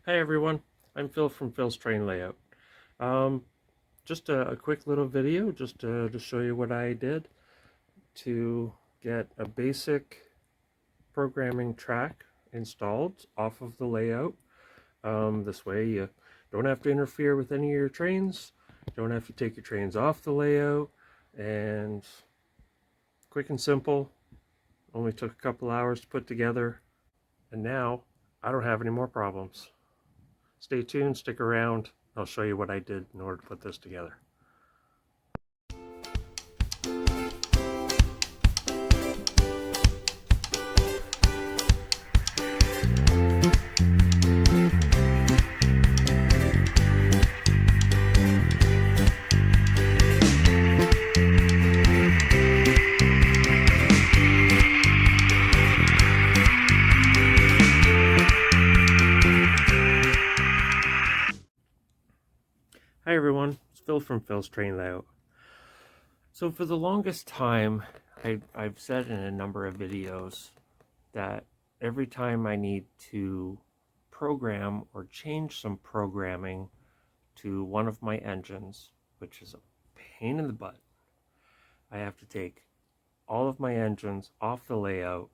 Hey everyone, I'm Phil from Phil's Train Layout. Um, just a quick little video just to show you what I did to get a basic programming track installed off of the layout. This way you don't have to interfere with any of your trains, don't have to take your trains off the layout, and quick and simple, only took a couple hours to put together, and now I don't have any more problems. Stay tuned, stick around. I'll show you what I did in order to put this together. Hi everyone, it's Phil from Phil's Train Layout. So for the longest time, I've said in a number of videos that every time I need to program or change some programming to one of my engines, which is a pain in the butt, I have to take all of my engines off the layout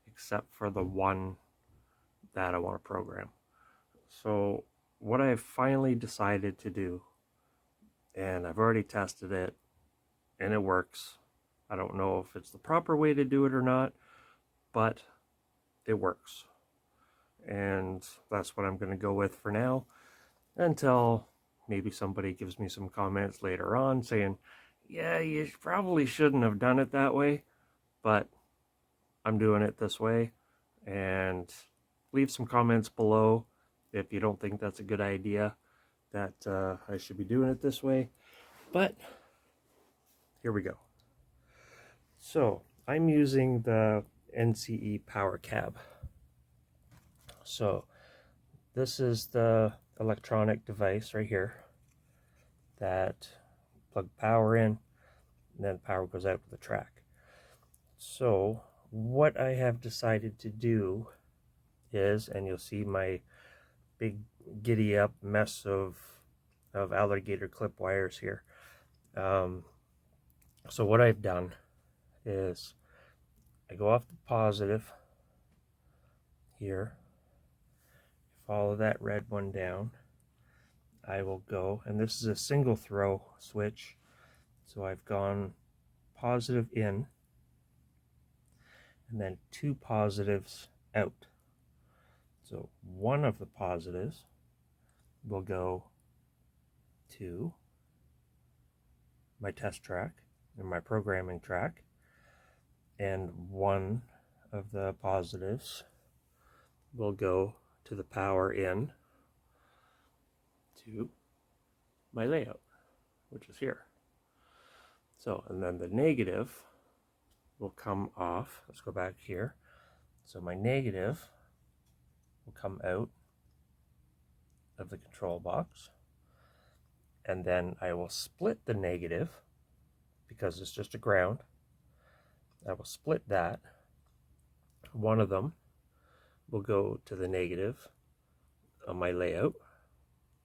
except for the one that I want to program. So what I've finally decided to do, and I've already tested it and it works. I don't know if it's the proper way to do it or not, but it works. And that's what I'm going to go with for now until maybe somebody gives me some comments later on saying, yeah, you probably shouldn't have done it that way, but I'm doing it this way. And leave some comments below if you don't think that's a good idea, that I should be doing it this way. But here we go. So I'm using the NCE Power Cab. So this is the electronic device right here that plug power in, and then power goes out to the track. So what I have decided to do is, and you'll see my big giddy up mess of alligator clip wires here. So what I've done is I go off the positive here, follow that red one down. I will go, and this is a single throw switch, so I've gone positive in and then two positives out. So one of the positives will go to my test track and my programming track, and one of the positives will go to the power in to my layout, which is here. So, and then the negative will come off. Let's go back here. So my negative will come out of the control box, and then I will split the negative because it's just a ground. I will split that. One of them will go to the negative on my layout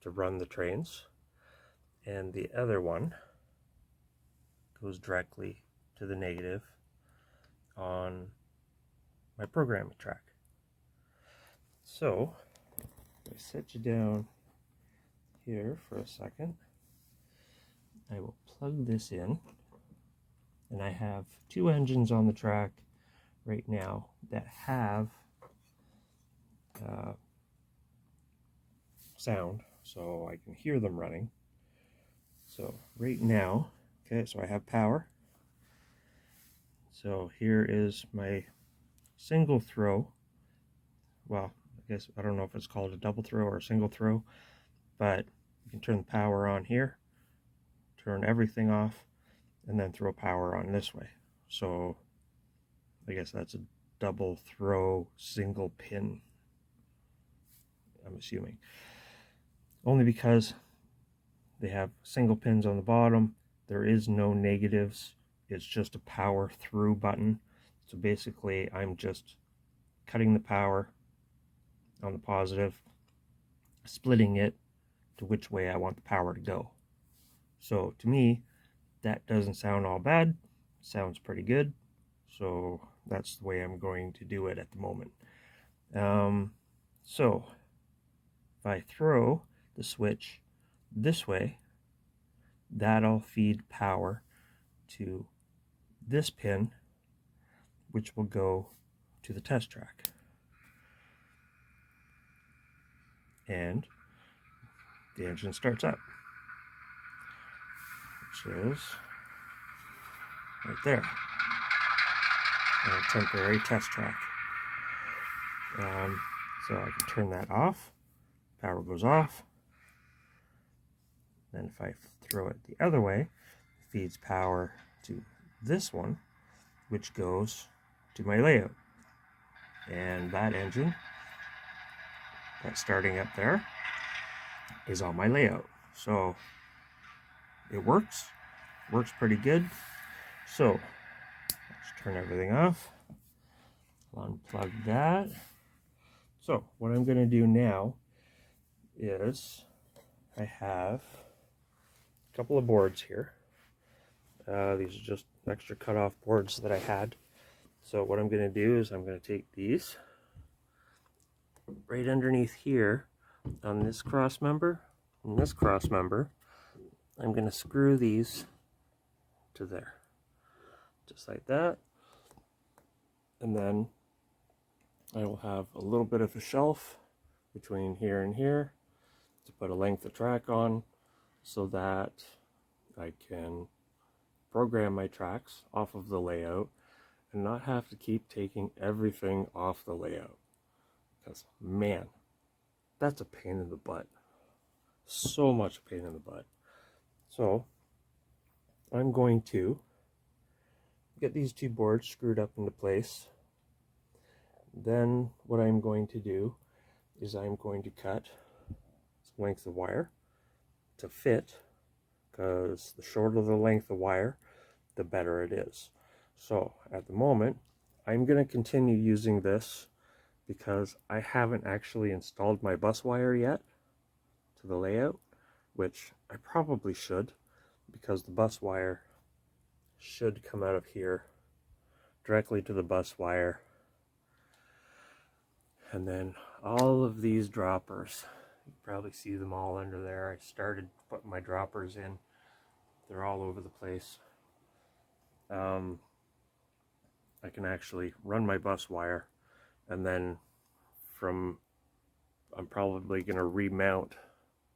to run the trains, and the other one goes directly to the negative on my programming track. So I set you down here for a second. I will plug this in, and I have two engines on the track right now that have sound, so I can hear them running. So right now, okay, so I have power. So here is my single throw. Well, I guess I don't know if it's called a double throw or a single throw, but you can turn the power on here, turn everything off, and then throw power on this way. So I guess that's a double throw single pin, I'm assuming. Only because they have single pins on the bottom. There is no negatives. It's just a power through button. So basically I'm just cutting the power on the positive splitting it to which way I want the power to go. So to me, that doesn't sound all bad. Sounds pretty good. So that's the way I'm going to do it at the moment. So if I throw the switch this way, that'll feed power to this pin, which will go to the test track. And the engine starts up, which is right there, on a temporary test track. So I can turn that off, power goes off. Then if I throw it the other way, it feeds power to this one, which goes to my layout. And that engine that's starting up there is on my layout. So it works pretty good. So let's turn everything off, unplug that. So what I'm going to do now is I have a couple of boards here. These are just extra cutoff boards that I had. So what I'm going to do is I'm going to take these right underneath here on this cross member and this cross member. I'm going to screw these to there, just like that. And then I will have a little bit of a shelf between here and here to put a length of track on, so that I can program my tracks off of the layout and not have to keep taking everything off the layout. Because, man, that's a pain in the butt. So much pain in the butt. So I'm going to get these two boards screwed up into place. Then what I'm going to do is I'm going to cut some length of wire to fit, because the shorter the length of wire, the better it is. So at the moment, I'm going to continue using this because I haven't actually installed my bus wire yet to the layout, which I probably should, because the bus wire should come out of here directly to the bus wire. And then all of these droppers, you probably see them all under there. I started putting my droppers in. They're all over the place. I can actually run my bus wire, and then I'm probably going to remount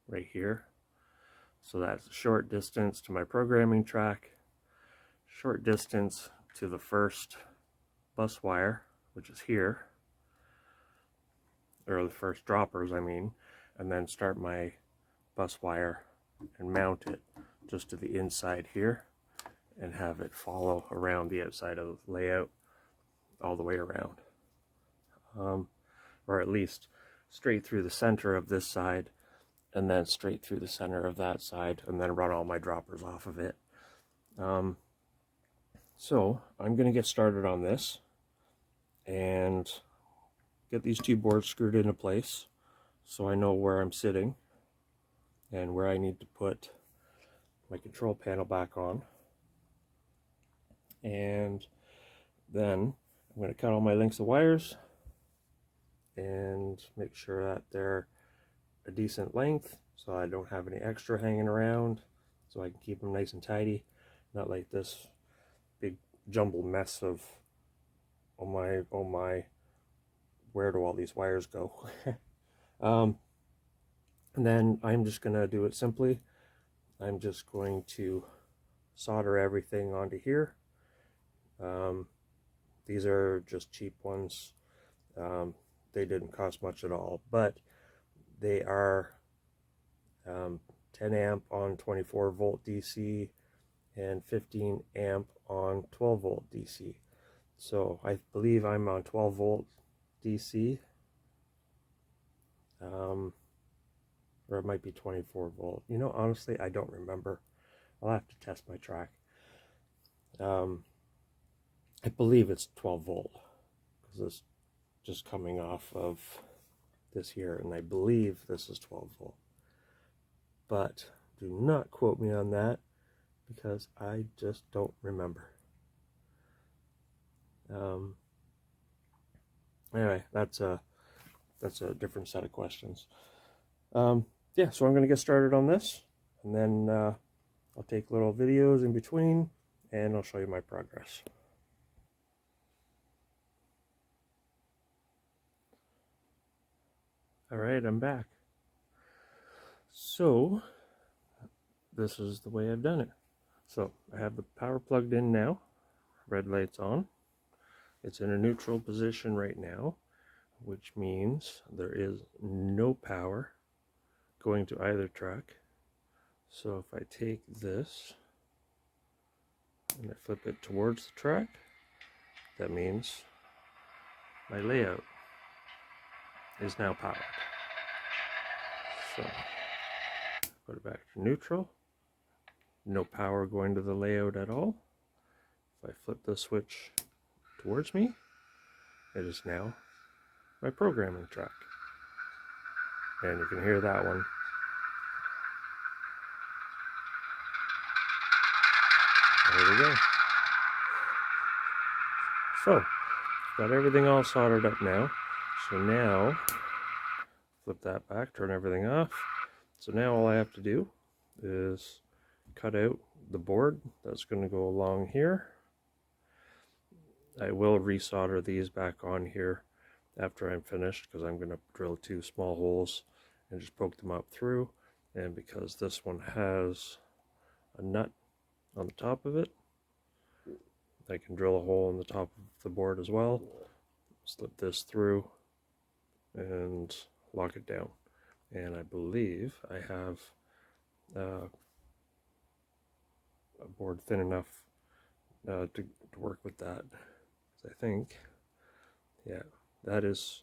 right here. So that's a short distance to my programming track, short distance to the first bus wire, which is here, or the first droppers, I mean, and then start my bus wire and mount it just to the inside here and have it follow around the outside of the layout all the way around, or at least straight through the center of this side and then straight through the center of that side, and then run all my droppers off of it. So I'm going to get started on this and get these two boards screwed into place so I know where I'm sitting and where I need to put my control panel back on. And then I'm going to cut all my lengths of wires and make sure that they're a decent length so I don't have any extra hanging around, so I can keep them nice and tidy, not like this big jumbled mess of oh my, where do all these wires go? And then I'm just going to do it simply. I'm just going to solder everything onto here. These are just cheap ones. They didn't cost much at all, but they are 10 amp on 24 volt DC and 15 amp on 12 volt DC. So I believe I'm on 12 volt DC, or it might be 24 volt. You know, honestly, I don't remember. I'll have to test my track. I believe it's 12 volt because it's just coming off of this here, and I believe this is 12 volt. But do not quote me on that because I just don't remember. Anyway, that's a different set of questions. Yeah, so I'm going to get started on this, and then I'll take little videos in between, and I'll show you my progress. All right, I'm back. So this is the way I've done it. So I have the power plugged in now. Red light's on. It's in a neutral position right now, which means there is no power going to either track. So if I take this and I flip it towards the track, that means my layout is now powered. So put it back to neutral. No power going to the layout at all. If I flip the switch towards me, it is now my programming track. And you can hear that one. There we go. So, got everything all soldered up now. So now, flip that back, turn everything off. So now all I have to do is cut out the board that's going to go along here. I will resolder these back on here after I'm finished, because I'm going to drill 2 small holes and just poke them up through. And because this one has a nut on the top of it, I can drill a hole in the top of the board as well, slip this through and lock it down. And I believe I have a board thin enough to work with that. I think, yeah, that is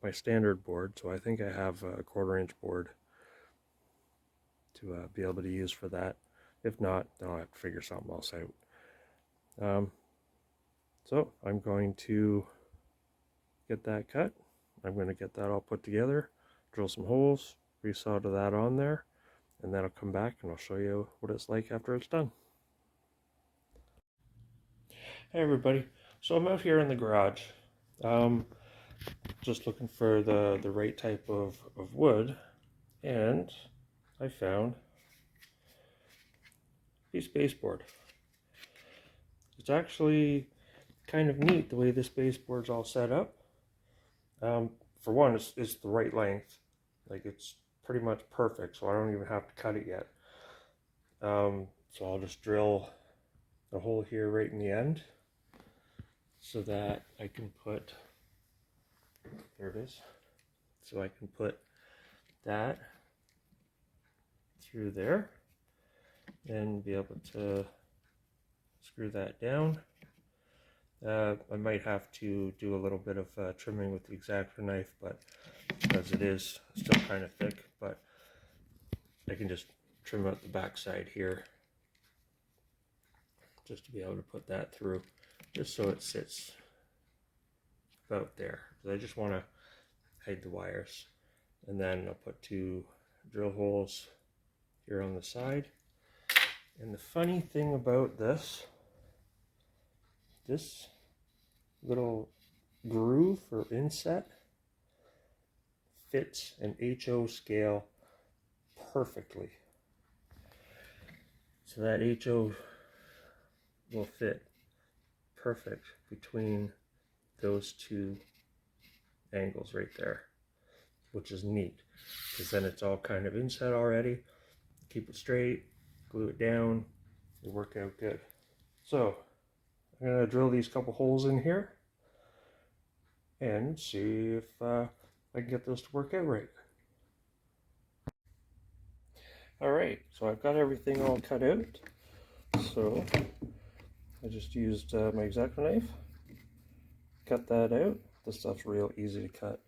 my standard board, so I think I have a 1/4 inch board to be able to use for that. If not, then I'll have to figure something else out. So I'm going to get that cut. I'm going to get that all put together, drill some holes, resolder that on there, and then I'll come back and I'll show you what it's like after it's done. Hey everybody, so I'm out here in the garage, just looking for the right type of wood, and I found a piece of baseboard. It's actually kind of neat the way this baseboard's all set up. For one, it's the right length, like it's pretty much perfect, so I don't even have to cut it yet. So I'll just drill a hole here right in the end, so that I can put, there it is, so I can put that through there and be able to screw that down. I might have to do a little bit of trimming with the X-Acto knife, but because it is still kind of thick, but I can just trim out the back side here just to be able to put that through, just so it sits about there. So I just want to hide the wires, and then I'll put 2 drill holes here on the side. And the funny thing about this little groove or inset fits an HO scale perfectly. So that HO will fit perfect between those 2 angles right there, which is neat, because then it's all kind of inset already. Keep it straight, glue it down, it'll work out good. So I'm going to drill these couple holes in here and see if I can get this to work out right. Alright, so I've got everything all cut out. So I just used my X-Acto knife, cut that out. This stuff's real easy to cut.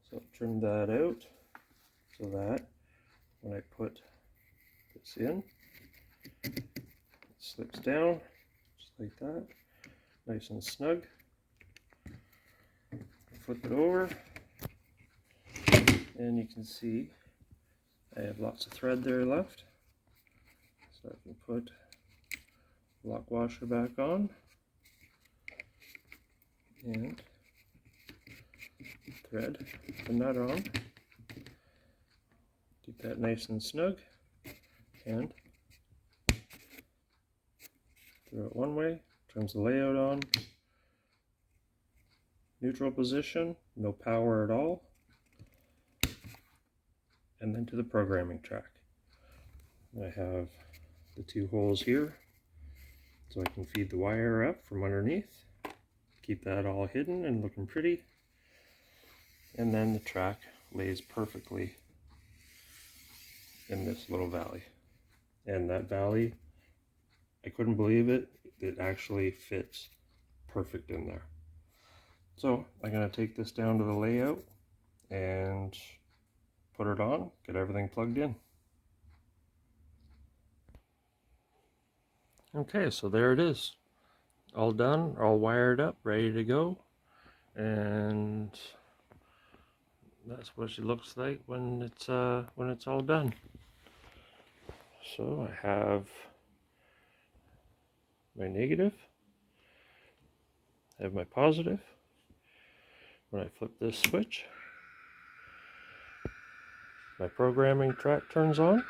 So trim that out so that when I put this in, it slips down just like that, nice and snug. Flip it over, you can see I have lots of thread there left, so I can put the lock washer back on and thread the nut on. Keep that nice and snug, and throw it one way, turns the layout on, neutral position, no power at all, and then to the programming track. I have the two holes here, so I can feed the wire up from underneath, keep that all hidden and looking pretty, and then the track lays perfectly in this little valley. And that valley, I couldn't believe it, it actually fits perfect in there. So I'm going to take this down to the layout and put it on, get everything plugged in. Okay, so there it is. All done, all wired up, ready to go. And that's what she looks like when it's all done. So I have my negative, I have my positive. When I flip this switch, my programming track turns on.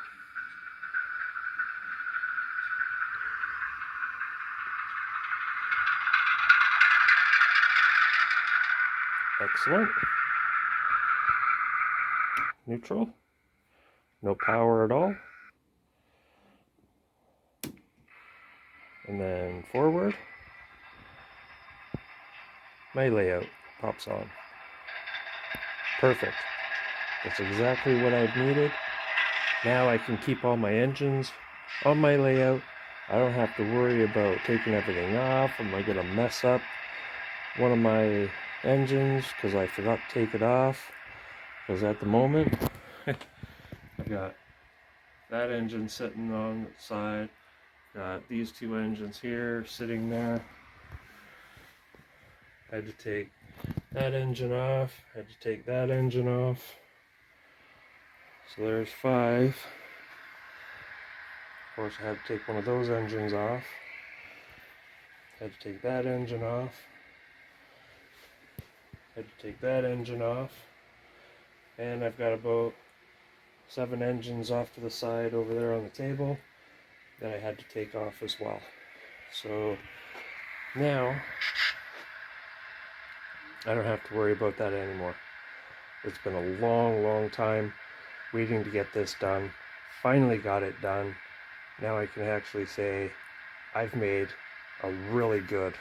Excellent. Neutral. No power at all. And then forward. My layout pops on. Perfect. That's exactly what I've needed. Now I can keep all my engines on my layout. I don't have to worry about taking everything off. Am I going to mess up one of my engines because I forgot to take it off? Because at the moment, I got that engine sitting on the side. Got these two engines here sitting there. Had to take that engine off. Had to take that engine off. So there's 5. Of course, I had to take one of those engines off. Had to take that engine off. Had to take that engine off. And I've got about 7 engines off to the side over there on the table that I had to take off as well. So now I don't have to worry about that anymore. It's been a long time waiting to get this done. Finally got it done. Now I can actually say I've made a really good,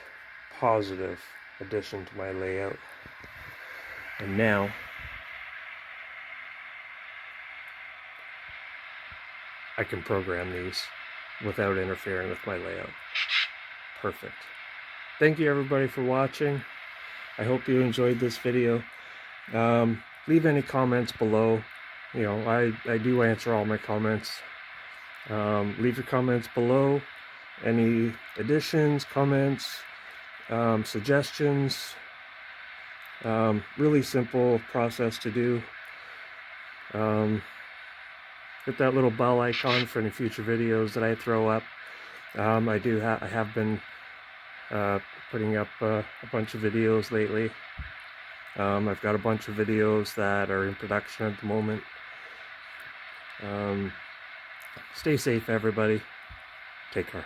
positive addition to my layout. And now I can program these without interfering with my layout. Perfect. Thank you everybody for watching. I hope you enjoyed this video. Leave any comments below. You know, I do answer all my comments. Leave your comments below. Any additions, comments, suggestions. Really simple process to do. Hit that little bell icon for any future videos that I throw up. I have been putting up a bunch of videos lately. I've got a bunch of videos that are in production at the moment. Stay safe, everybody. Take care.